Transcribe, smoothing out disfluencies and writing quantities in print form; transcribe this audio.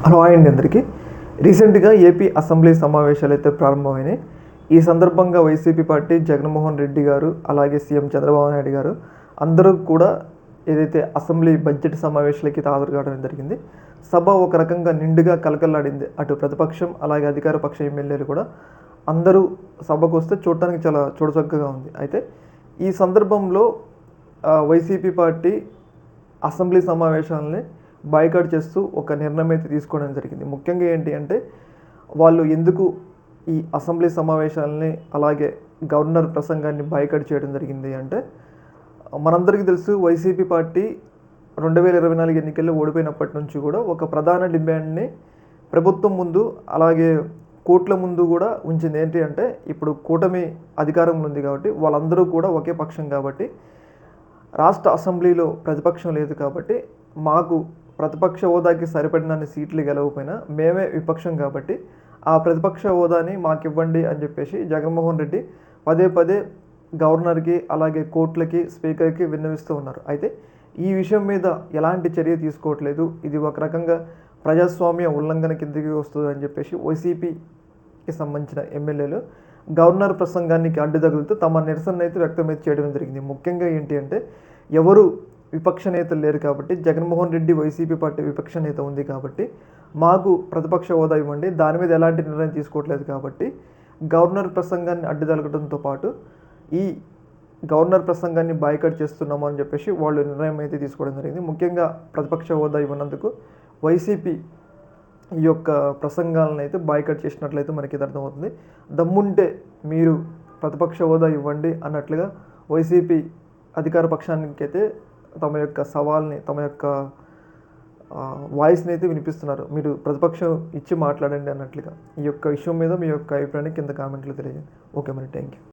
Hello అండి అందరికీ. రీసెంట్గా ఏపీ అసెంబ్లీ సమావేశాలు అయితే ప్రారంభమైనాయి. ఈ సందర్భంగా వైసీపీ పార్టీ జగన్మోహన్ రెడ్డి గారు అలాగే సీఎం చంద్రబాబు నాయుడు గారు అందరూ కూడా ఏదైతే అసెంబ్లీ బడ్జెట్ సమావేశాలకి హాజరు కావడం జరిగింది. సభ ఒక రకంగా నిండుగా కలకల్లాడింది. అటు ప్రతిపక్షం అలాగే అధికార పక్ష ఎమ్మెల్యేలు కూడా అందరూ సభకు వస్తే చూడటానికి చాలా చూడచక్కగా ఉంది. అయితే ఈ సందర్భంలో వైసీపీ పార్టీ అసెంబ్లీ సమావేశాలని బాయ్కాట్ చేస్తూ ఒక నిర్ణయం అయితే తీసుకోవడం జరిగింది. ముఖ్యంగా ఏంటి అంటే వాళ్ళు ఎందుకు ఈ అసెంబ్లీ సమావేశాలని అలాగే గవర్నర్ ప్రసంగాన్ని బాయ్కాట్ చేయడం జరిగింది అంటే, మనందరికీ తెలుసు వైసీపీ పార్టీ 2024 ఎన్నికల్లో ఓడిపోయినప్పటి నుంచి కూడా ఒక ప్రధాన డిమాండ్ని ప్రభుత్వం ముందు అలాగే కోర్టుల ముందు కూడా ఉంచింది. ఏంటి అంటే ఇప్పుడు కూటమి అధికారంలో ఉంది కాబట్టి వాళ్ళందరూ కూడా ఒకే పక్షం కాబట్టి రాష్ట్ర అసెంబ్లీలో ప్రతిపక్షం లేదు కాబట్టి మాకు ప్రతిపక్ష హోదాకి సరిపడినన్ని సీట్లు గెలవకపోయినా మేమే విపక్షం కాబట్టి ఆ ప్రతిపక్ష హోదాని మాకు ఇవ్వండి అని చెప్పేసి జగన్మోహన్ రెడ్డి పదే పదే గవర్నర్కి అలాగే కోర్టులకి స్పీకర్కి విన్నవిస్తూ ఉన్నారు. అయితే ఈ విషయం మీద ఎలాంటి చర్య తీసుకోవట్లేదు, ఇది ఒక రకంగా ప్రజాస్వామ్య ఉల్లంఘన కిందకి వస్తుంది అని చెప్పేసి వైసీపీకి సంబంధించిన ఎమ్మెల్యేలు గవర్నర్ ప్రసంగానికి అడ్డు తగులుతూ తమ నిరసన అయితే వ్యక్తం చేయడం జరిగింది. ముఖ్యంగా ఏంటి అంటే ఎవరు విపక్ష నేతలు లేరు కాబట్టి జగన్మోహన్ రెడ్డి వైసీపీ పార్టీ విపక్ష నేత ఉంది కాబట్టి మాకు ప్రతిపక్ష హోదా ఇవ్వండి, దాని మీద ఎలాంటి నిర్ణయం తీసుకోవట్లేదు కాబట్టి గవర్నర్ ప్రసంగాన్ని అడ్డు తగలడంతో పాటు ఈ గవర్నర్ ప్రసంగాన్ని బాయ్కాట్ చేస్తున్నాము అని చెప్పేసి వాళ్ళు నిర్ణయం అయితే తీసుకోవడం జరిగింది. ముఖ్యంగా ప్రతిపక్ష హోదా ఇవ్వనందుకు వైసీపీ ఈ యొక్క ప్రసంగాలను అయితే బాయ్కాట్ చేసినట్లయితే మనకి ఇది అర్థమవుతుంది. దమ్ముంటే మీరు ప్రతిపక్ష హోదా ఇవ్వండి అన్నట్లుగా వైసీపీ అధికార పక్షానికి అయితే తమ యొక్క సవాల్ని తమ యొక్క వాయిస్ని అయితే వినిపిస్తున్నారు. మీరు ప్రతిపక్షం ఇచ్చి మాట్లాడండి అన్నట్లుగా. ఈ యొక్క విషయం మీద మీ యొక్క అభిప్రాయాన్ని కింద కామెంట్లో తెలియజేయండి. ఓకే మరి, థ్యాంక్ యూ.